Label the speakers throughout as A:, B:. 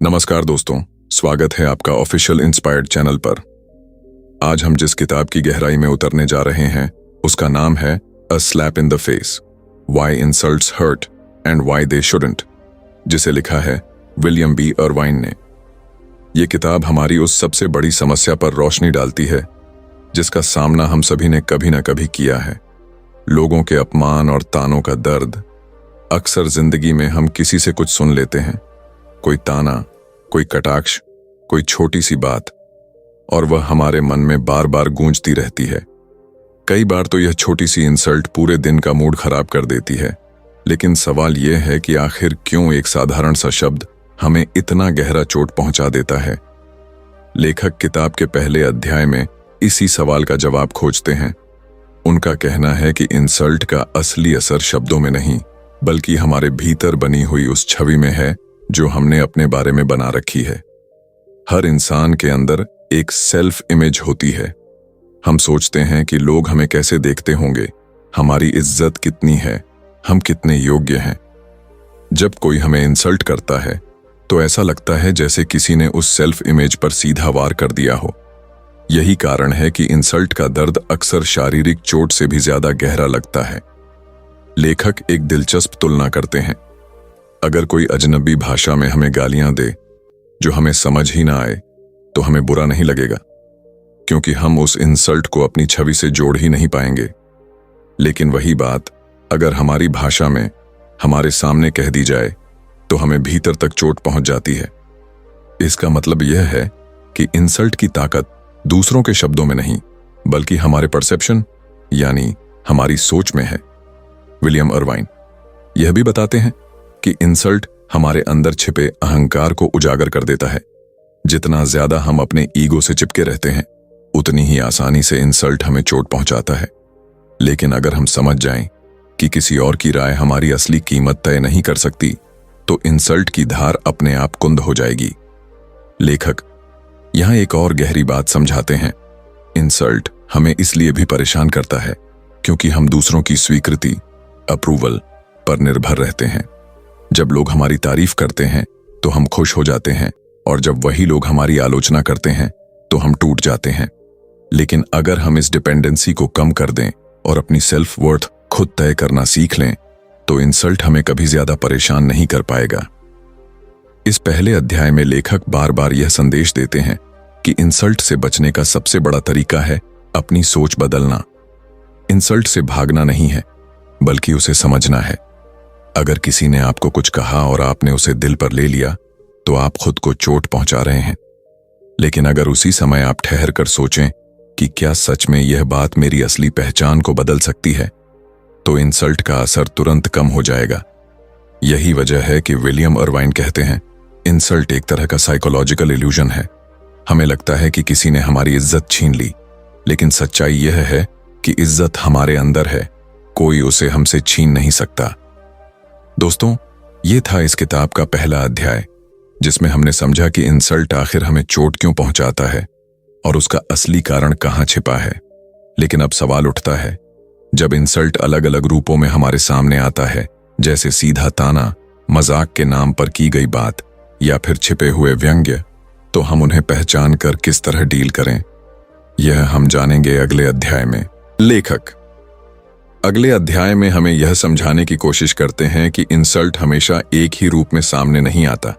A: नमस्कार दोस्तों, स्वागत है आपका ऑफिशियल इंस्पायर्ड चैनल पर। आज हम जिस किताब की गहराई में उतरने जा रहे हैं उसका नाम है a slap in the face, why insults hurt and why they shouldn't, जिसे लिखा है विलियम बी अर्वाइन ने। ये किताब हमारी उस सबसे बड़ी समस्या पर रोशनी डालती है जिसका सामना हम सभी ने कभी ना कभी किया है, लोगों के अपमान और तानों का दर्द। अक्सर जिंदगी में हम किसी से कुछ सुन लेते हैं, कोई ताना, कोई कटाक्ष, कोई छोटी सी बात, और वह हमारे मन में बार बार गूंजती रहती है। कई बार तो यह छोटी सी इंसल्ट पूरे दिन का मूड खराब कर देती है। लेकिन सवाल यह है कि आखिर क्यों एक साधारण सा शब्द हमें इतना गहरा चोट पहुंचा देता है। लेखक किताब के पहले अध्याय में इसी सवाल का जवाब खोजते हैं। उनका कहना है कि इंसल्ट का असली असर शब्दों में नहीं, बल्कि हमारे भीतर बनी हुई उस छवि में है जो हमने अपने बारे में बना रखी है। हर इंसान के अंदर एक सेल्फ इमेज होती है। हम सोचते हैं कि लोग हमें कैसे देखते होंगे, हमारी इज्जत कितनी है, हम कितने योग्य हैं। जब कोई हमें इंसल्ट करता है तो ऐसा लगता है जैसे किसी ने उस सेल्फ इमेज पर सीधा वार कर दिया हो। यही कारण है कि इंसल्ट का दर्द अक्सर शारीरिक चोट से भी ज्यादा गहरा लगता है। लेखक एक दिलचस्प तुलना करते हैं। अगर कोई अजनबी भाषा में हमें गालियां दे जो हमें समझ ही ना आए तो हमें बुरा नहीं लगेगा, क्योंकि हम उस इंसल्ट को अपनी छवि से जोड़ ही नहीं पाएंगे। लेकिन वही बात अगर हमारी भाषा में हमारे सामने कह दी जाए तो हमें भीतर तक चोट पहुंच जाती है। इसका मतलब यह है कि इंसल्ट की ताकत दूसरों के शब्दों में नहीं, बल्कि हमारे परसेप्शन यानी हमारी सोच में है। विलियम अर्वाइन यह भी बताते हैं कि इंसल्ट हमारे अंदर छिपे अहंकार को उजागर कर देता है। जितना ज्यादा हम अपने ईगो से चिपके रहते हैं, उतनी ही आसानी से इंसल्ट हमें चोट पहुंचाता है। लेकिन अगर हम समझ जाएं कि किसी और की राय हमारी असली कीमत तय नहीं कर सकती, तो इंसल्ट की धार अपने आप कुंद हो जाएगी। लेखक यहां एक और गहरी बात समझाते हैं। इंसल्ट हमें इसलिए भी परेशान करता है क्योंकि हम दूसरों की स्वीकृति, अप्रूवल पर निर्भर रहते हैं। जब लोग हमारी तारीफ करते हैं तो हम खुश हो जाते हैं, और जब वही लोग हमारी आलोचना करते हैं तो हम टूट जाते हैं। लेकिन अगर हम इस डिपेंडेंसी को कम कर दें और अपनी सेल्फ वर्थ खुद तय करना सीख लें, तो इंसल्ट हमें कभी ज्यादा परेशान नहीं कर पाएगा। इस पहले अध्याय में लेखक बार बार यह संदेश देते हैं कि इंसल्ट से बचने का सबसे बड़ा तरीका है अपनी सोच बदलना। इंसल्ट से भागना नहीं है, बल्कि उसे समझना है। अगर किसी ने आपको कुछ कहा और आपने उसे दिल पर ले लिया, तो आप खुद को चोट पहुंचा रहे हैं। लेकिन अगर उसी समय आप ठहर कर सोचें कि क्या सच में यह बात मेरी असली पहचान को बदल सकती है, तो इंसल्ट का असर तुरंत कम हो जाएगा। यही वजह है कि विलियम अर्वाइन कहते हैं, इंसल्ट एक तरह का साइकोलॉजिकल इल्यूजन है। हमें लगता है कि किसी ने हमारी इज्जत छीन ली, लेकिन सच्चाई यह है कि इज्जत हमारे अंदर है, कोई उसे हमसे छीन नहीं सकता। दोस्तों, ये था इस किताब का पहला अध्याय, जिसमें हमने समझा कि इंसल्ट आखिर हमें चोट क्यों पहुंचाता है और उसका असली कारण कहां छिपा है। लेकिन अब सवाल उठता है, जब इंसल्ट अलग अलग रूपों में हमारे सामने आता है, जैसे सीधा ताना, मजाक के नाम पर की गई बात, या फिर छिपे हुए व्यंग्य, तो हम उन्हें पहचान कर किस तरह डील करें, यह हम जानेंगे अगले अध्याय में। लेखक अगले अध्याय में हमें यह समझाने की कोशिश करते हैं कि इंसल्ट हमेशा एक ही रूप में सामने नहीं आता।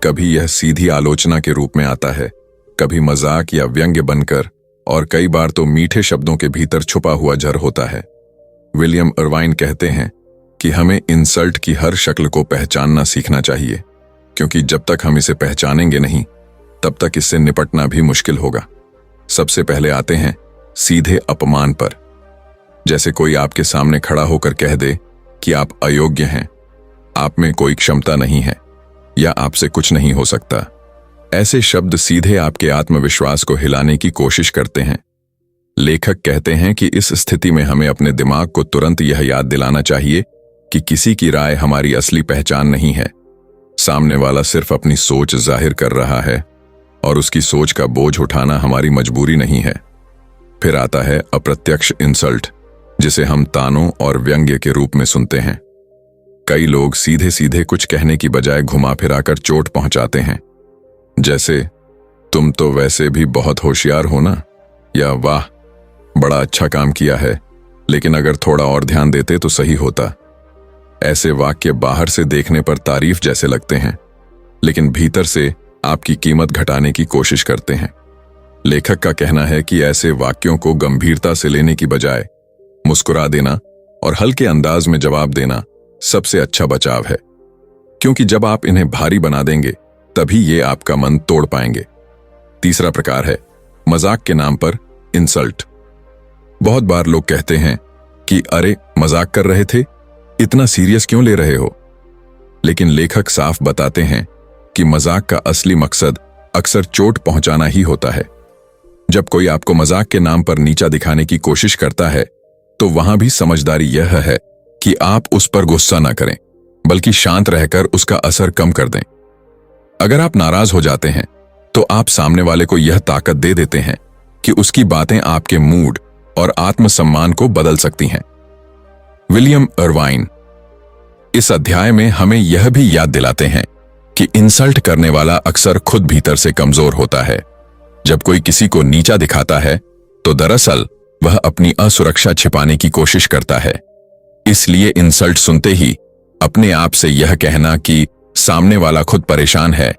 A: कभी यह सीधी आलोचना के रूप में आता है, कभी मजाक या व्यंग्य बनकर, और कई बार तो मीठे शब्दों के भीतर छुपा हुआ जर होता है। विलियम अर्वाइन कहते हैं कि हमें इंसल्ट की हर शक्ल को पहचानना सीखना चाहिए, क्योंकि जब तक हम इसे पहचानेंगे नहीं, तब तक इससे निपटना भी मुश्किल होगा। सबसे पहले आते हैं सीधे अपमान पर। जैसे कोई आपके सामने खड़ा होकर कह दे कि आप अयोग्य हैं, आप में कोई क्षमता नहीं है, या आपसे कुछ नहीं हो सकता। ऐसे शब्द सीधे आपके आत्मविश्वास को हिलाने की कोशिश करते हैं। लेखक कहते हैं कि इस स्थिति में हमें अपने दिमाग को तुरंत यह याद दिलाना चाहिए कि किसी की राय हमारी असली पहचान नहीं है। सामने वाला सिर्फ अपनी सोच जाहिर कर रहा है, और उसकी सोच का बोझ उठाना हमारी मजबूरी नहीं है। फिर आता है अप्रत्यक्ष इंसल्ट, जिसे हम तानों और व्यंग्य के रूप में सुनते हैं। कई लोग सीधे सीधे कुछ कहने की बजाय घुमा फिरा कर चोट पहुंचाते हैं, जैसे तुम तो वैसे भी बहुत होशियार हो ना, या वाह बड़ा अच्छा काम किया है, लेकिन अगर थोड़ा और ध्यान देते तो सही होता। ऐसे वाक्य बाहर से देखने पर तारीफ जैसे लगते हैं, लेकिन भीतर से आपकी कीमत घटाने की कोशिश करते हैं। लेखक का कहना है कि ऐसे वाक्यों को गंभीरता से लेने की बजाय मुस्कुरा देना और हल्के अंदाज में जवाब देना सबसे अच्छा बचाव है, क्योंकि जब आप इन्हें भारी बना देंगे तभी ये आपका मन तोड़ पाएंगे। तीसरा प्रकार है मजाक के नाम पर इंसल्ट। बहुत बार लोग कहते हैं कि अरे मजाक कर रहे थे, इतना सीरियस क्यों ले रहे हो? लेकिन लेखक साफ बताते हैं कि मजाक का असली मकसद अक्सर चोट पहुंचाना ही होता है। जब कोई आपको मजाक के नाम पर नीचा दिखाने की कोशिश करता है तो वहां भी समझदारी यह है कि आप उस पर गुस्सा ना करें, बल्कि शांत रहकर उसका असर कम कर दें। अगर आप नाराज हो जाते हैं तो आप सामने वाले को यह ताकत दे देते हैं कि उसकी बातें आपके मूड और आत्मसम्मान को बदल सकती हैं। विलियम अर्वाइन इस अध्याय में हमें यह भी याद दिलाते हैं कि इंसल्ट करने वाला अक्सर खुद भीतर से कमजोर होता है। जब कोई किसी को नीचा दिखाता है तो दरअसल वह अपनी असुरक्षा छिपाने की कोशिश करता है। इसलिए इंसल्ट सुनते ही अपने आप से यह कहना कि सामने वाला खुद परेशान है,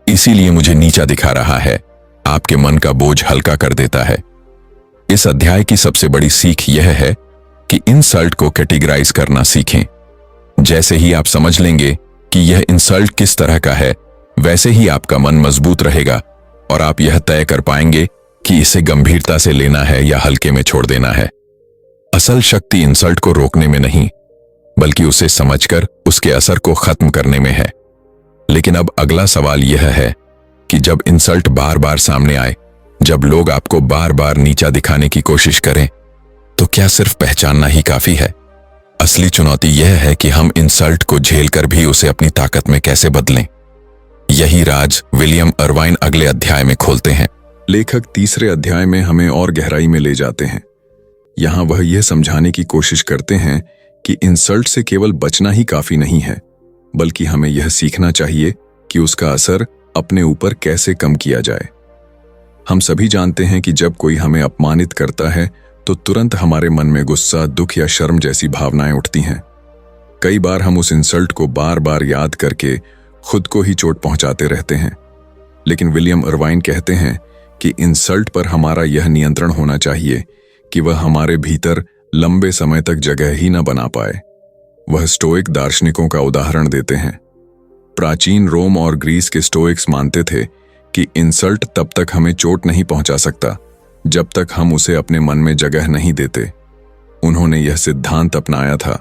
A: इसीलिए मुझे नीचा दिखा रहा है, आपके मन का बोझ हल्का कर देता है। इस अध्याय की सबसे बड़ी सीख यह है कि इंसल्ट को कैटेगराइज करना सीखें। जैसे ही आप समझ लेंगे कि यह इंसल्ट किस तरह का है, वैसे ही आपका मन मजबूत रहेगा और आप यह तय कर पाएंगे कि इसे गंभीरता से लेना है या हल्के में छोड़ देना है। असल शक्ति इंसल्ट को रोकने में नहीं, बल्कि उसे समझकर उसके असर को खत्म करने में है। लेकिन अब अगला सवाल यह है कि जब इंसल्ट बार बार सामने आए, जब लोग आपको बार बार नीचा दिखाने की कोशिश करें, तो क्या सिर्फ पहचानना ही काफी है? असली चुनौती यह है कि हम इंसल्ट को झेलकर भी उसे अपनी ताकत में कैसे बदलें। यही राज विलियम अर्वाइन अगले अध्याय में खोलते हैं। लेखक तीसरे अध्याय में हमें और गहराई में ले जाते हैं। यहां वह यह समझाने की कोशिश करते हैं कि इंसल्ट से केवल बचना ही काफी नहीं है, बल्कि हमें यह सीखना चाहिए कि उसका असर अपने ऊपर कैसे कम किया जाए। हम सभी जानते हैं कि जब कोई हमें अपमानित करता है तो तुरंत हमारे मन में गुस्सा, दुख या शर्म जैसी भावनाएं उठती हैं। कई बार हम उस इंसल्ट को बार बार याद करके खुद को ही चोट पहुंचाते रहते हैं। लेकिन विलियम अर्वाइन कहते हैं कि इंसल्ट पर हमारा यह नियंत्रण होना चाहिए कि वह हमारे भीतर लंबे समय तक जगह ही न बना पाए। वह स्टोइक दार्शनिकों का उदाहरण देते हैं। प्राचीन रोम और ग्रीस के स्टोइक्स मानते थे कि इंसल्ट तब तक हमें चोट नहीं पहुंचा सकता जब तक हम उसे अपने मन में जगह नहीं देते। उन्होंने यह सिद्धांत अपनाया था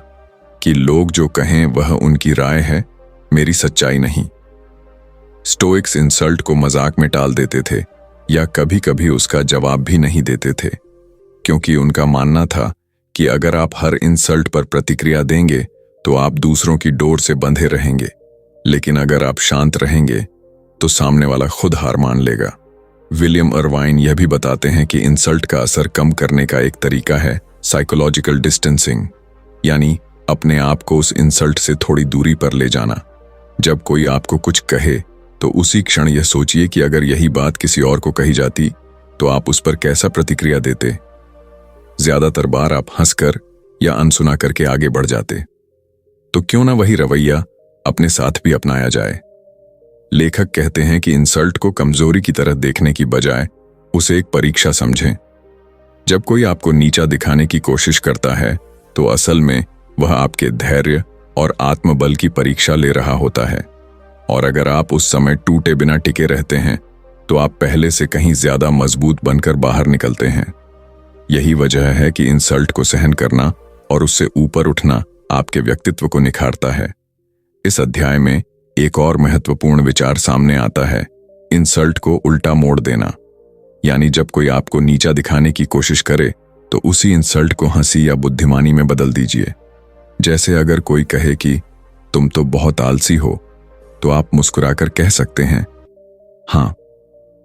A: कि लोग जो कहें वह उनकी राय है, मेरी सच्चाई नहीं। स्टोइक्स इंसल्ट को मजाक में टाल देते थे या कभी कभी उसका जवाब भी नहीं देते थे, क्योंकि उनका मानना था कि अगर आप हर इंसल्ट पर प्रतिक्रिया देंगे तो आप दूसरों की डोर से बंधे रहेंगे, लेकिन अगर आप शांत रहेंगे तो सामने वाला खुद हार मान लेगा। विलियम अर्वाइन यह भी बताते हैं कि इंसल्ट का असर कम करने का एक तरीका है साइकोलॉजिकल डिस्टेंसिंग, यानी अपने आप को उस इंसल्ट से थोड़ी दूरी पर ले जाना। जब कोई आपको कुछ कहे तो उसी क्षण यह सोचिए कि अगर यही बात किसी और को कही जाती तो आप उस पर कैसा प्रतिक्रिया देते। ज्यादातर बार आप हंसकर या अनसुना करके आगे बढ़ जाते। तो क्यों ना वही रवैया अपने साथ भी अपनाया जाए। लेखक कहते हैं कि इंसल्ट को कमजोरी की तरह देखने की बजाय उसे एक परीक्षा समझें। जब कोई आपको नीचा दिखाने की कोशिश करता है तो असल में वह आपके धैर्य और आत्मबल की परीक्षा ले रहा होता है, और अगर आप उस समय टूटे बिना टिके रहते हैं तो आप पहले से कहीं ज्यादा मजबूत बनकर बाहर निकलते हैं। यही वजह है कि इंसल्ट को सहन करना और उससे ऊपर उठना आपके व्यक्तित्व को निखारता है। इस अध्याय में एक और महत्वपूर्ण विचार सामने आता है, इंसल्ट को उल्टा मोड़ देना। यानी जब कोई आपको नीचा दिखाने की कोशिश करे तो उसी इंसल्ट को हंसी या बुद्धिमानी में बदल दीजिए। जैसे अगर कोई कहे कि तुम तो बहुत आलसी हो, तो आप मुस्कुराकर कह सकते हैं, हाँ,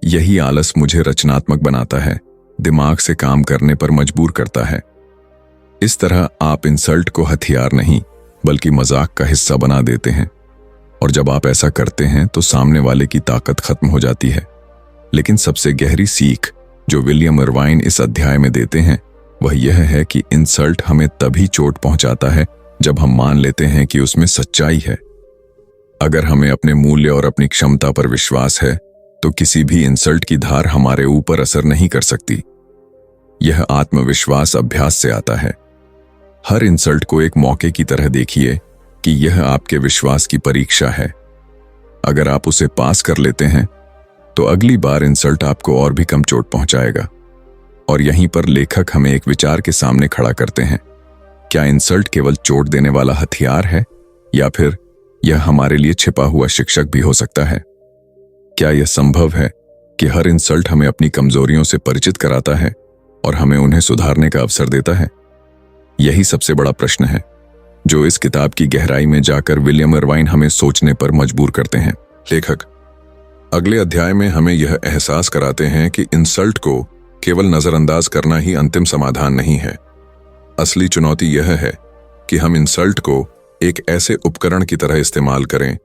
A: यही आलस मुझे रचनात्मक बनाता है, दिमाग से काम करने पर मजबूर करता है। इस तरह आप इंसल्ट को हथियार नहीं बल्कि मजाक का हिस्सा बना देते हैं। और जब आप ऐसा करते हैं तो सामने वाले की ताकत खत्म हो जाती है। लेकिन सबसे गहरी सीख जो विलियम इरवाइन इस अध्याय में देते हैं वह यह है कि इंसल्ट हमें तभी चोट पहुंचाता है जब हम मान लेते हैं कि उसमें सच्चाई है। अगर हमें अपने मूल्य और अपनी क्षमता पर विश्वास है तो किसी भी इंसल्ट की धार हमारे ऊपर असर नहीं कर सकती। यह आत्मविश्वास अभ्यास से आता है। हर इंसल्ट को एक मौके की तरह देखिए कि यह आपके विश्वास की परीक्षा है। अगर आप उसे पास कर लेते हैं तो अगली बार इंसल्ट आपको और भी कम चोट पहुंचाएगा। और यहीं पर लेखक हमें एक विचार के सामने खड़ा करते हैं। क्या इंसल्ट केवल चोट देने वाला हथियार है या फिर यह हमारे लिए छिपा हुआ शिक्षक भी हो सकता है? क्या यह संभव है कि हर इंसल्ट हमें अपनी कमजोरियों से परिचित कराता है और हमें उन्हें सुधारने का अवसर देता है? यही सबसे बड़ा प्रश्न है जो इस किताब की गहराई में जाकर विलियम इरवाइन हमें सोचने पर मजबूर करते हैं। लेखक अगले अध्याय में हमें यह एहसास कराते हैं कि इंसल्ट को केवल नजरअंदाज करना ही अंतिम समाधान नहीं है। असली चुनौती यह है कि हम इंसल्ट को एक ऐसे उपकरण की तरह इस्तेमाल करें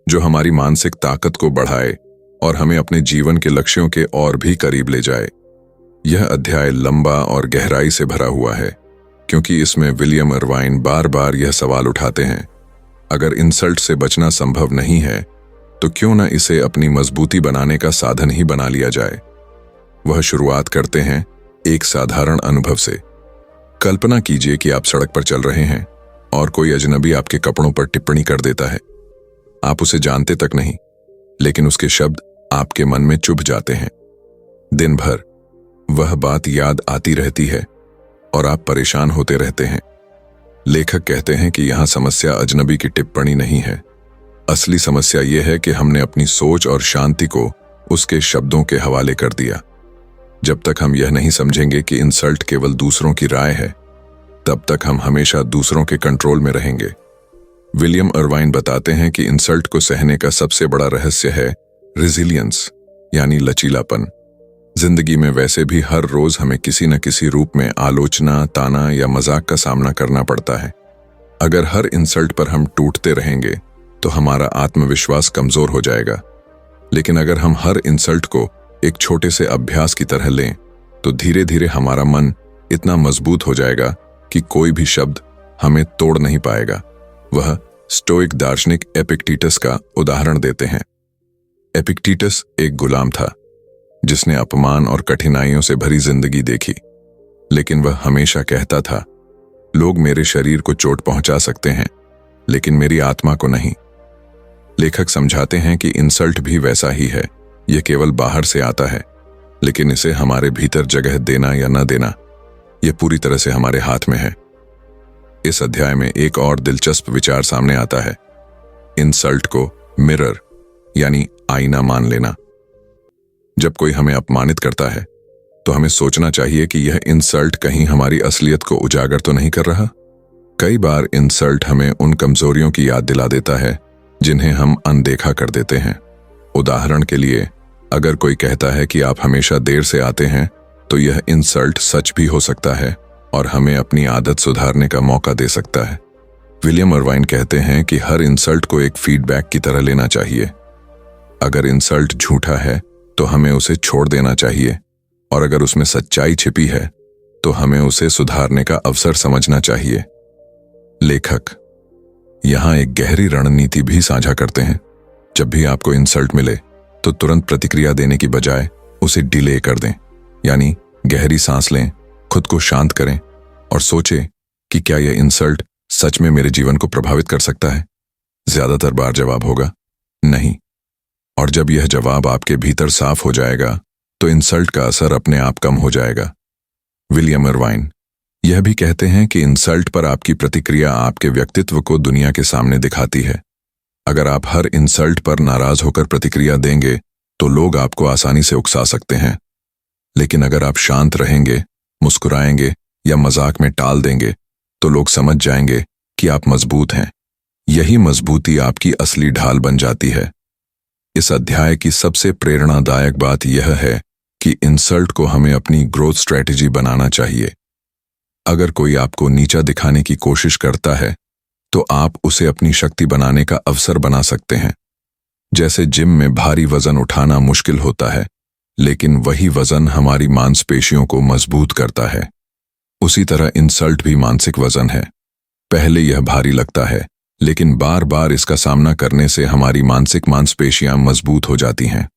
A: जो हमारी मानसिक ताकत को बढ़ाए और हमें अपने जीवन के लक्ष्यों के और भी करीब ले जाए। यह अध्याय लंबा और गहराई से भरा हुआ है क्योंकि इसमें विलियम इरवाइन बार बार यह सवाल उठाते हैं, अगर इंसल्ट से बचना संभव नहीं है तो क्यों न इसे अपनी मजबूती बनाने का साधन ही बना लिया जाए। वह शुरुआत करते हैं एक साधारण अनुभव से। कल्पना कीजिए कि आप सड़क पर चल रहे हैं और कोई अजनबी आपके कपड़ों पर टिप्पणी कर देता है। आप उसे जानते तक नहीं, लेकिन उसके शब्द आपके मन में चुभ जाते हैं। दिन भर वह बात याद आती रहती है और आप परेशान होते रहते हैं। लेखक कहते हैं कि यहां समस्या अजनबी की टिप्पणी नहीं है। असली समस्या यह है कि हमने अपनी सोच और शांति को उसके शब्दों के हवाले कर दिया। जब तक हम यह नहीं समझेंगे कि इंसल्ट केवल दूसरों की राय है, तब तक हम हमेशा दूसरों के कंट्रोल में रहेंगे। विलियम इरवाइन बताते हैं कि इंसल्ट को सहने का सबसे बड़ा रहस्य है रेजिलियंस, यानी लचीलापन। जिंदगी में वैसे भी हर रोज हमें किसी न किसी रूप में आलोचना, ताना या मजाक का सामना करना पड़ता है। अगर हर इंसल्ट पर हम टूटते रहेंगे तो हमारा आत्मविश्वास कमजोर हो जाएगा। लेकिन अगर हम हर इंसल्ट को एक छोटे से अभ्यास की तरह लें तो धीरे धीरे हमारा मन इतना मजबूत हो जाएगा कि कोई भी शब्द हमें तोड़ नहीं पाएगा। वह स्टोइक दार्शनिक एपिक्टेटस का उदाहरण देते हैं। एपिक्टेटस एक गुलाम था जिसने अपमान और कठिनाइयों से भरी जिंदगी देखी, लेकिन वह हमेशा कहता था, लोग मेरे शरीर को चोट पहुंचा सकते हैं लेकिन मेरी आत्मा को नहीं। लेखक समझाते हैं कि इंसल्ट भी वैसा ही है। यह केवल बाहर से आता है, लेकिन इसे हमारे भीतर जगह देना या न देना यह पूरी तरह से हमारे हाथ में है। इस अध्याय में एक और दिलचस्प विचार सामने आता है, इंसल्ट को मिरर यानी आईना मान लेना। जब कोई हमें अपमानित करता है तो हमें सोचना चाहिए कि यह इंसल्ट कहीं हमारी असलियत को उजागर तो नहीं कर रहा। कई बार इंसल्ट हमें उन कमजोरियों की याद दिला देता है जिन्हें हम अनदेखा कर देते हैं। उदाहरण के लिए, अगर कोई कहता है कि आप हमेशा देर से आते हैं तो यह इंसल्ट सच भी हो सकता है और हमें अपनी आदत सुधारने का मौका दे सकता है। विलियम इरवाइन कहते हैं कि हर इंसल्ट को एक फीडबैक की तरह लेना चाहिए। अगर इंसल्ट झूठा है तो हमें उसे छोड़ देना चाहिए, और अगर उसमें सच्चाई छिपी है तो हमें उसे सुधारने का अवसर समझना चाहिए। लेखक यहां एक गहरी रणनीति भी साझा करते हैं। जब भी आपको इंसल्ट मिले तो तुरंत प्रतिक्रिया देने की बजाय उसे डिले कर दें, यानी गहरी सांस लें, खुद को शांत करें और सोचें कि क्या यह इंसल्ट सच में मेरे जीवन को प्रभावित कर सकता है। ज्यादातर बार जवाब होगा नहीं, और जब यह जवाब आपके भीतर साफ हो जाएगा तो इंसल्ट का असर अपने आप कम हो जाएगा। विलियम इरवाइन यह भी कहते हैं कि इंसल्ट पर आपकी प्रतिक्रिया आपके व्यक्तित्व को दुनिया के सामने दिखाती है। अगर आप हर इंसल्ट पर नाराज होकर प्रतिक्रिया देंगे तो लोग आपको आसानी से उकसा सकते हैं, लेकिन अगर आप शांत रहेंगे, मुस्कुराएंगे या मजाक में टाल देंगे तो लोग समझ जाएंगे कि आप मजबूत हैं। यही मजबूती आपकी असली ढाल बन जाती है। इस अध्याय की सबसे प्रेरणादायक बात यह है कि इंसल्ट को हमें अपनी ग्रोथ स्ट्रेटेजी बनाना चाहिए। अगर कोई आपको नीचा दिखाने की कोशिश करता है तो आप उसे अपनी शक्ति बनाने का अवसर बना सकते हैं। जैसे जिम में भारी वजन उठाना मुश्किल होता है, लेकिन वही वजन हमारी मांसपेशियों को मजबूत करता है, उसी तरह इंसल्ट भी मानसिक वजन है। पहले यह भारी लगता है, लेकिन बार बार इसका सामना करने से हमारी मानसिक मांसपेशियां मजबूत हो जाती हैं।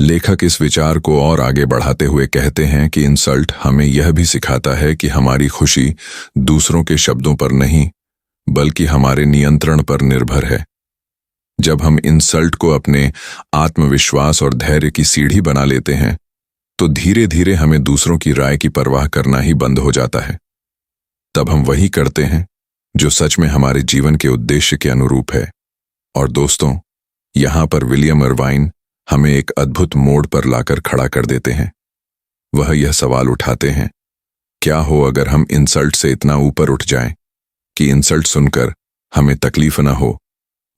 A: लेखक इस विचार को और आगे बढ़ाते हुए कहते हैं कि इंसल्ट हमें यह भी सिखाता है कि हमारी खुशी दूसरों के शब्दों पर नहीं, बल्कि हमारे नियंत्रण पर निर्भर है। जब हम इंसल्ट को अपने आत्मविश्वास और धैर्य की सीढ़ी बना लेते हैं, तो धीरे धीरे हमें दूसरों की राय की परवाह करना ही बंद हो जाता है। तब हम वही करते हैं जो सच में हमारे जीवन के उद्देश्य के अनुरूप है। और दोस्तों, यहां पर विलियम इरवाइन हमें एक अद्भुत मोड़ पर लाकर खड़ा कर देते हैं। वह यह सवाल उठाते हैं, क्या हो अगर हम इंसल्ट से इतना ऊपर उठ जाएं कि इंसल्ट सुनकर हमें तकलीफ न हो,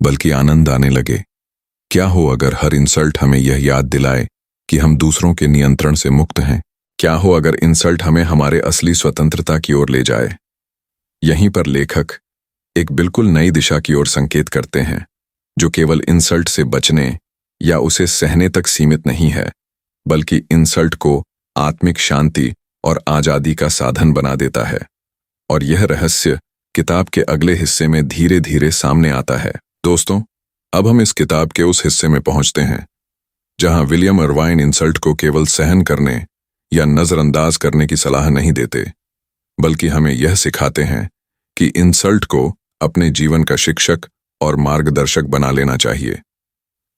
A: बल्कि आनंद आने लगे? क्या हो अगर हर इंसल्ट हमें यह याद दिलाए कि हम दूसरों के नियंत्रण से मुक्त हैं? क्या हो अगर इंसल्ट हमें हमारे असली स्वतंत्रता की ओर ले जाए? यहीं पर लेखक एक बिल्कुल नई दिशा की ओर संकेत करते हैं, जो केवल इंसल्ट से बचने या उसे सहने तक सीमित नहीं है, बल्कि इंसल्ट को आत्मिक शांति और आजादी का साधन बना देता है। और यह रहस्य किताब के अगले हिस्से में धीरे धीरे सामने आता है। दोस्तों, अब हम इस किताब के उस हिस्से में पहुंचते हैं जहां विलियम इरवाइन इंसल्ट को केवल सहन करने या नजरअंदाज करने की सलाह नहीं देते, बल्कि हमें यह सिखाते हैं कि इंसल्ट को अपने जीवन का शिक्षक और मार्गदर्शक बना लेना चाहिए।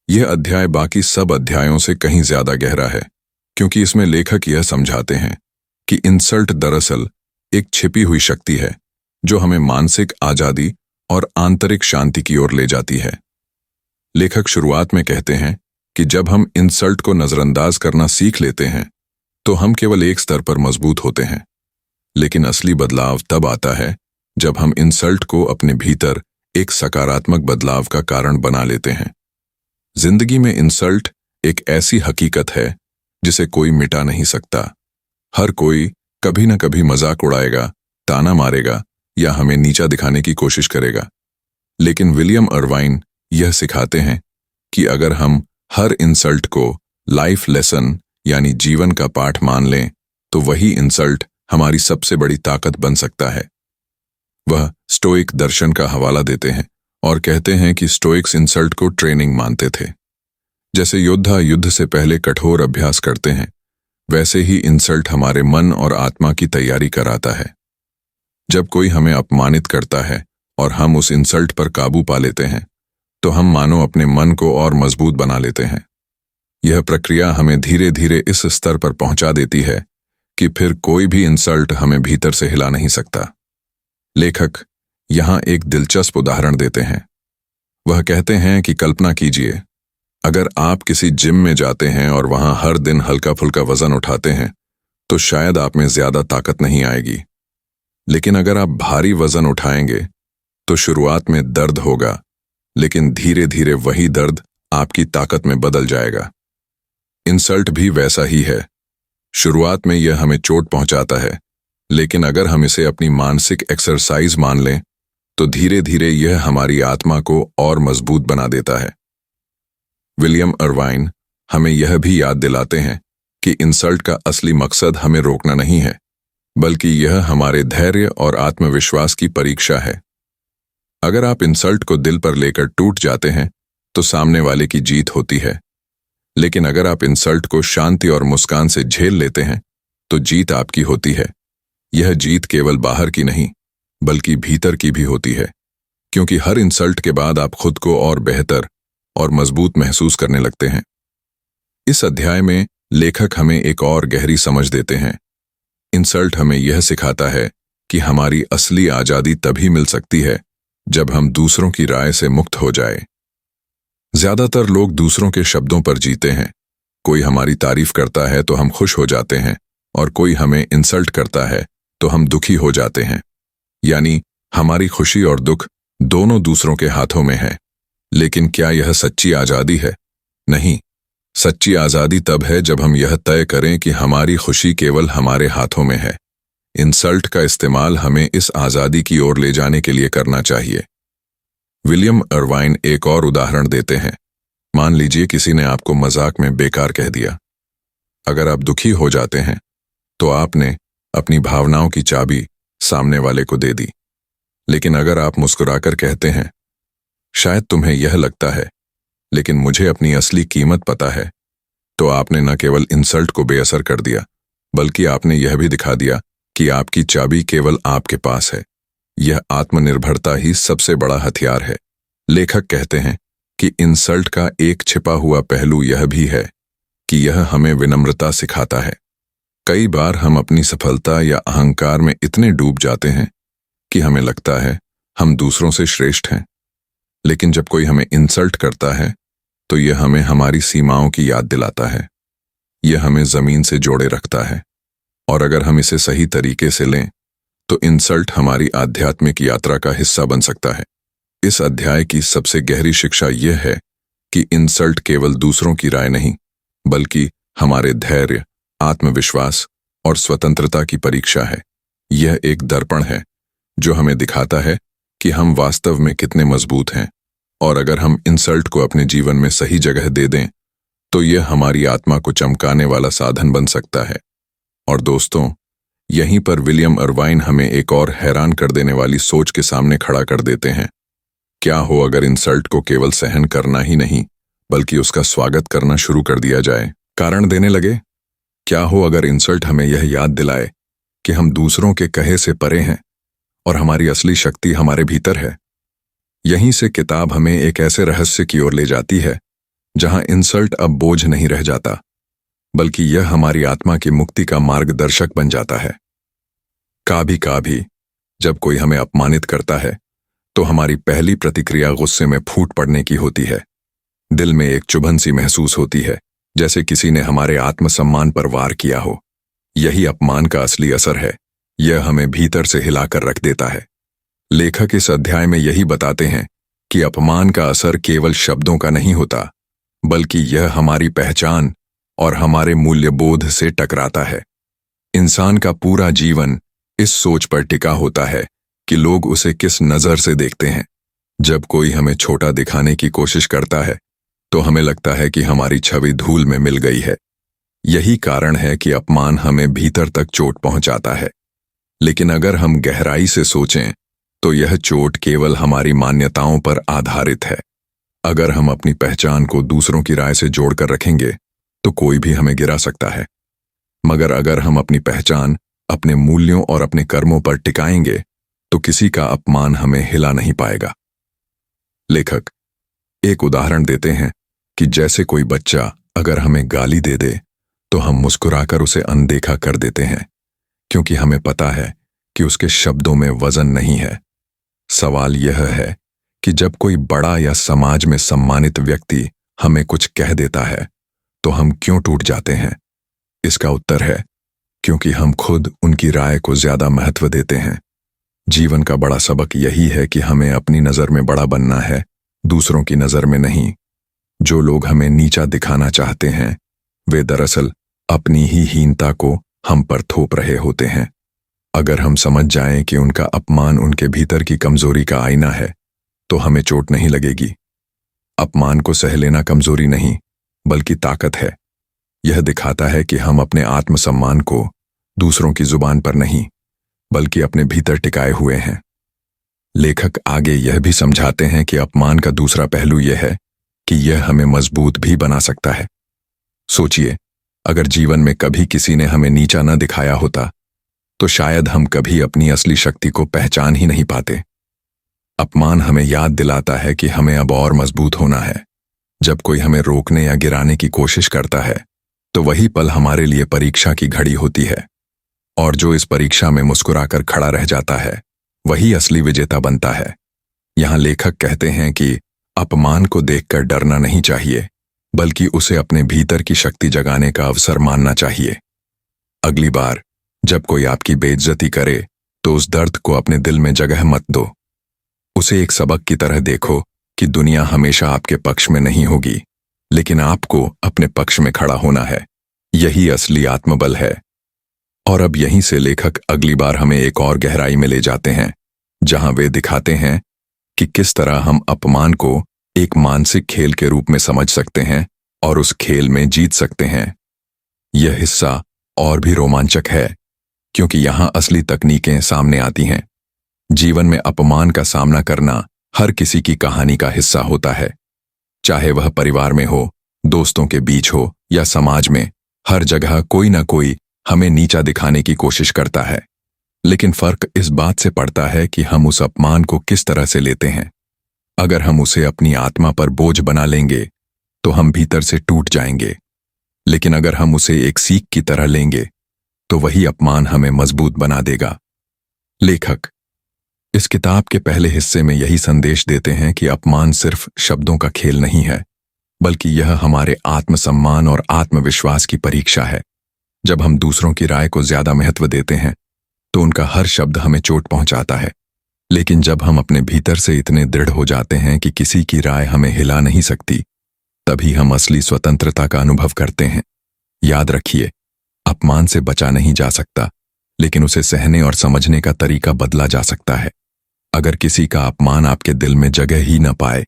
A: यह अध्याय बाकी सब अध्यायों से कहीं ज्यादा गहरा है, क्योंकि इसमें लेखक यह समझाते हैं कि इंसल्ट दरअसल एक छिपी हुई शक्ति है जो हमें मानसिक आजादी और आंतरिक शांति की ओर ले जाती है। लेखक शुरुआत में कहते हैं कि जब हम इंसल्ट को नजरअंदाज करना सीख लेते हैं, तो हम केवल एक स्तर पर मजबूत होते हैं, लेकिन असली बदलाव तब आता है जब हम इंसल्ट को अपने भीतर एक सकारात्मक बदलाव का कारण बना लेते हैं। जिंदगी में इंसल्ट एक ऐसी हकीकत है जिसे कोई मिटा नहीं सकता। हर कोई कभी न कभी मजाक उड़ाएगा, ताना मारेगा या हमें नीचा दिखाने की कोशिश करेगा। लेकिन विलियम इरवाइन यह सिखाते हैं कि अगर हम हर इंसल्ट को लाइफ लेसन यानी जीवन का पाठ मान लें, तो वही इंसल्ट हमारी सबसे बड़ी ताकत बन सकता है। वह स्टोइक दर्शन का हवाला देते हैं और कहते हैं कि स्टोइक्स इंसल्ट को ट्रेनिंग मानते थे। जैसे योद्धा युद्ध से पहले कठोर अभ्यास करते हैं, वैसे ही इंसल्ट हमारे मन और आत्मा की तैयारी कराता है। जब कोई हमें अपमानित करता है और हम उस इंसल्ट पर काबू पा लेते हैं, तो हम मानो अपने मन को और मजबूत बना लेते हैं। यह प्रक्रिया हमें धीरे धीरे इस स्तर पर पहुंचा देती है कि फिर कोई भी इंसल्ट हमें भीतर से हिला नहीं सकता। लेखक यहां एक दिलचस्प उदाहरण देते हैं। वह कहते हैं कि कल्पना कीजिए, अगर आप किसी जिम में जाते हैं और वहां हर दिन हल्का फुल्का वजन उठाते हैं, तो शायद आप में ज्यादा ताकत नहीं आएगी। लेकिन अगर आप भारी वजन उठाएंगे, तो शुरुआत में दर्द होगा, लेकिन धीरे धीरे वही दर्द आपकी ताकत में बदल जाएगा। इंसल्ट भी वैसा ही है। शुरुआत में यह हमें चोट पहुंचाता है, लेकिन अगर हम इसे अपनी मानसिक एक्सरसाइज मान लें, तो धीरे धीरे यह हमारी आत्मा को और मजबूत बना देता है। विलियम इरवाइन हमें यह भी याद दिलाते हैं कि इंसल्ट का असली मकसद हमें रोकना नहीं है, बल्कि यह हमारे धैर्य और आत्मविश्वास की परीक्षा है। अगर आप इंसल्ट को दिल पर लेकर टूट जाते हैं, तो सामने वाले की जीत होती है। लेकिन अगर आप इंसल्ट को शांति और मुस्कान से झेल लेते हैं, तो जीत आपकी होती है। यह जीत केवल बाहर की नहीं, बल्कि भीतर की भी होती है, क्योंकि हर इंसल्ट के बाद आप खुद को और बेहतर और मजबूत महसूस करने लगते हैं। इस अध्याय में लेखक हमें एक और गहरी समझ देते हैं। इंसल्ट हमें यह सिखाता है कि हमारी असली आजादी तभी मिल सकती है जब हम दूसरों की राय से मुक्त हो जाए। ज्यादातर लोग दूसरों के शब्दों पर जीते हैं। कोई हमारी तारीफ करता है तो हम खुश हो जाते हैं, और कोई हमें इंसल्ट करता है तो हम दुखी हो जाते हैं। यानी हमारी खुशी और दुख दोनों दूसरों के हाथों में है। लेकिन क्या यह सच्ची आजादी है? नहीं। सच्ची आजादी तब है जब हम यह तय करें कि हमारी खुशी केवल हमारे हाथों में है। इंसल्ट का इस्तेमाल हमें इस आजादी की ओर ले जाने के लिए करना चाहिए, विलियम अर्वाइन एक और उदाहरण देते हैं। मान लीजिए किसी ने आपको मजाक में बेकार कह दिया। अगर आप दुखी हो जाते हैं तो आपने अपनी भावनाओं की चाबी सामने वाले को दे दी। लेकिन अगर आप मुस्कुराकर कहते हैं, शायद तुम्हें यह लगता है लेकिन मुझे अपनी असली कीमत पता है, तो आपने न केवल इंसल्ट को बेअसर कर दिया बल्कि आपने यह भी दिखा दिया कि आपकी चाबी केवल आपके पास है। यह आत्मनिर्भरता ही सबसे बड़ा हथियार है। लेखक कहते हैं कि इंसल्ट का एक छिपा हुआ पहलू यह भी है कि यह हमें विनम्रता सिखाता है। कई बार हम अपनी सफलता या अहंकार में इतने डूब जाते हैं कि हमें लगता है हम दूसरों से श्रेष्ठ हैं। लेकिन जब कोई हमें इंसल्ट करता है तो यह हमें हमारी सीमाओं की याद दिलाता है। यह हमें जमीन से जोड़े रखता है। और अगर हम इसे सही तरीके से लें तो इंसल्ट हमारी आध्यात्मिक यात्रा का हिस्सा बन सकता है। इस अध्याय की सबसे गहरी शिक्षा यह है कि इंसल्ट केवल दूसरों की राय नहीं बल्कि हमारे धैर्य, आत्मविश्वास और स्वतंत्रता की परीक्षा है। यह एक दर्पण है जो हमें दिखाता है कि हम वास्तव में कितने मजबूत हैं। और अगर हम इंसल्ट को अपने जीवन में सही जगह दे दें तो यह हमारी आत्मा को चमकाने वाला साधन बन सकता है। और दोस्तों, यहीं पर विलियम अर्वाइन हमें एक और हैरान कर देने वाली सोच के सामने खड़ा कर देते हैं। क्या हो अगर इंसल्ट को केवल सहन करना ही नहीं बल्कि उसका स्वागत करना शुरू कर दिया जाए, कारण देने लगे? क्या हो अगर इंसल्ट हमें यह याद दिलाए कि हम दूसरों के कहे से परे हैं और हमारी असली शक्ति हमारे भीतर है? यहीं से किताब हमें एक ऐसे रहस्य की ओर ले जाती है जहां इंसल्ट अब बोझ नहीं रह जाता बल्कि यह हमारी आत्मा की मुक्ति का मार्गदर्शक बन जाता है। कभी जब कोई हमें अपमानित करता है तो हमारी पहली प्रतिक्रिया गुस्से में फूट पड़ने की होती है। दिल में एक चुभन सी महसूस होती है, जैसे किसी ने हमारे आत्मसम्मान पर वार किया हो। यही अपमान का असली असर है। यह हमें भीतर से हिलाकर रख देता है। लेखक इस अध्याय में यही बताते हैं कि अपमान का असर केवल शब्दों का नहीं होता बल्कि यह हमारी पहचान और हमारे मूल्यबोध से टकराता है। इंसान का पूरा जीवन इस सोच पर टिका होता है कि लोग उसे किस नजर से देखते हैं। जब कोई हमें छोटा दिखाने की कोशिश करता है तो हमें लगता है कि हमारी छवि धूल में मिल गई है। यही कारण है कि अपमान हमें भीतर तक चोट पहुंचाता है। लेकिन अगर हम गहराई से सोचें तो यह चोट केवल हमारी मान्यताओं पर आधारित है। अगर हम अपनी पहचान को दूसरों की राय से जोड़कर रखेंगे तो कोई भी हमें गिरा सकता है, मगर अगर हम अपनी पहचान अपने मूल्यों और अपने कर्मों पर टिकाएंगे तो किसी का अपमान हमें हिला नहीं पाएगा। लेखक एक उदाहरण देते हैं कि जैसे कोई बच्चा अगर हमें गाली दे दे तो हम मुस्कुराकर उसे अनदेखा कर देते हैं क्योंकि हमें पता है कि उसके शब्दों में वजन नहीं है। सवाल यह है कि जब कोई बड़ा या समाज में सम्मानित व्यक्ति हमें कुछ कह देता है तो हम क्यों टूट जाते हैं? इसका उत्तर है क्योंकि हम खुद उनकी राय को ज्यादा महत्व देते हैं। जीवन का बड़ा सबक यही है कि हमें अपनी नजर में बड़ा बनना है, दूसरों की नजर में नहीं। जो लोग हमें नीचा दिखाना चाहते हैं वे दरअसल अपनी ही हीनता को हम पर थोप रहे होते हैं। अगर हम समझ जाएं कि उनका अपमान उनके भीतर की कमजोरी का आईना है तो हमें चोट नहीं लगेगी। अपमान को सह लेना कमजोरी नहीं बल्कि ताकत है। यह दिखाता है कि हम अपने आत्मसम्मान को दूसरों की जुबान पर नहीं बल्कि अपने भीतर टिकाए हुए हैं। लेखक आगे यह भी समझाते हैं कि अपमान का दूसरा पहलू यह है कि यह हमें मजबूत भी बना सकता है। सोचिए, अगर जीवन में कभी किसी ने हमें नीचा न दिखाया होता तो शायद हम कभी अपनी असली शक्ति को पहचान ही नहीं पाते। अपमान हमें याद दिलाता है कि हमें अब और मजबूत होना है। जब कोई हमें रोकने या गिराने की कोशिश करता है तो वही पल हमारे लिए परीक्षा की घड़ी होती है, और जो इस परीक्षा में मुस्कुराकर खड़ा रह जाता है वही असली विजेता बनता है। यहाँ लेखक कहते हैं कि अपमान को देखकर डरना नहीं चाहिए बल्कि उसे अपने भीतर की शक्ति जगाने का अवसर मानना चाहिए। अगली बार जब कोई आपकी बेइज्जती करे तो उस दर्द को अपने दिल में जगह मत दो। उसे एक सबक की तरह देखो कि दुनिया हमेशा आपके पक्ष में नहीं होगी, लेकिन आपको अपने पक्ष में खड़ा होना है। यही असली आत्मबल है। और अब यहीं से लेखक अगली बार हमें एक और गहराई में ले जाते हैं जहां वे दिखाते हैं कि किस तरह हम अपमान को एक मानसिक खेल के रूप में समझ सकते हैं और उस खेल में जीत सकते हैं। यह हिस्सा और भी रोमांचक है क्योंकि यहां असली तकनीकें सामने आती हैं। जीवन में अपमान का सामना करना हर किसी की कहानी का हिस्सा होता है, चाहे वह परिवार में हो, दोस्तों के बीच हो या समाज में। हर जगह कोई ना कोई हमें नीचा दिखाने की कोशिश करता है, लेकिन फर्क इस बात से पड़ता है कि हम उस अपमान को किस तरह से लेते हैं। अगर हम उसे अपनी आत्मा पर बोझ बना लेंगे तो हम भीतर से टूट जाएंगे, लेकिन अगर हम उसे एक सीख की तरह लेंगे तो वही अपमान हमें मजबूत बना देगा। लेखक इस किताब के पहले हिस्से में यही संदेश देते हैं कि अपमान सिर्फ शब्दों का खेल नहीं है, बल्कि यह हमारे आत्मसम्मान और आत्मविश्वास की परीक्षा है। जब हम दूसरों की राय को ज्यादा महत्व देते हैं तो उनका हर शब्द हमें चोट पहुंचाता है, लेकिन जब हम अपने भीतर से इतने दृढ़ हो जाते हैं कि किसी की राय हमें हिला नहीं सकती, तभी हम असली स्वतंत्रता का अनुभव करते हैं। याद रखिए, अपमान से बचा नहीं जा सकता, लेकिन उसे सहने और समझने का तरीका बदला जा सकता है। अगर किसी का अपमान आपके दिल में जगह ही न पाए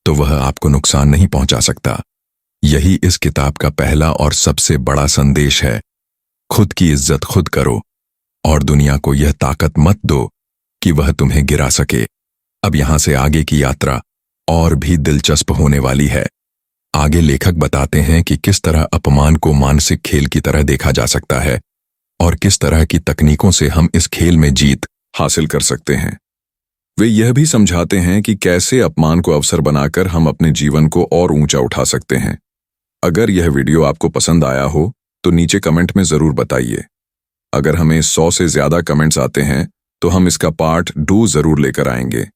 A: तो वह आपको नुकसान नहीं पहुंचा सकता। यही इस किताब का पहला और सबसे बड़ा संदेश है। खुद की इज्जत खुद करो और दुनिया को यह ताकत मत दो कि वह तुम्हें गिरा सके। अब यहां से आगे की यात्रा और भी दिलचस्प होने वाली है। आगे लेखक बताते हैं कि किस तरह अपमान को मानसिक खेल की तरह देखा जा सकता है और किस तरह की तकनीकों से हम इस खेल में जीत हासिल कर सकते हैं। वे यह भी समझाते हैं कि कैसे अपमान को अवसर बनाकर हम अपने जीवन को और ऊंचा उठा सकते हैं। अगर यह वीडियो आपको पसंद आया हो तो नीचे कमेंट में जरूर बताइए। अगर हमें 100 से ज्यादा कमेंट्स आते हैं तो हम इसका पार्ट 2 जरूर लेकर आएंगे,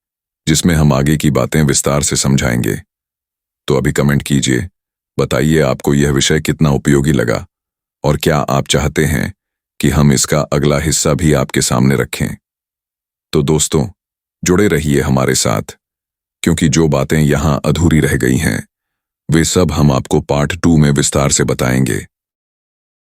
A: जिसमें हम आगे की बातें विस्तार से समझाएंगे। तो अभी कमेंट कीजिए, बताइए आपको यह विषय कितना उपयोगी लगा और क्या आप चाहते हैं कि हम इसका अगला हिस्सा भी आपके सामने रखें। तो दोस्तों, जुड़े रहिए हमारे साथ, क्योंकि जो बातें यहां अधूरी रह गई हैं वे सब हम आपको पार्ट 2 में विस्तार से बताएंगे।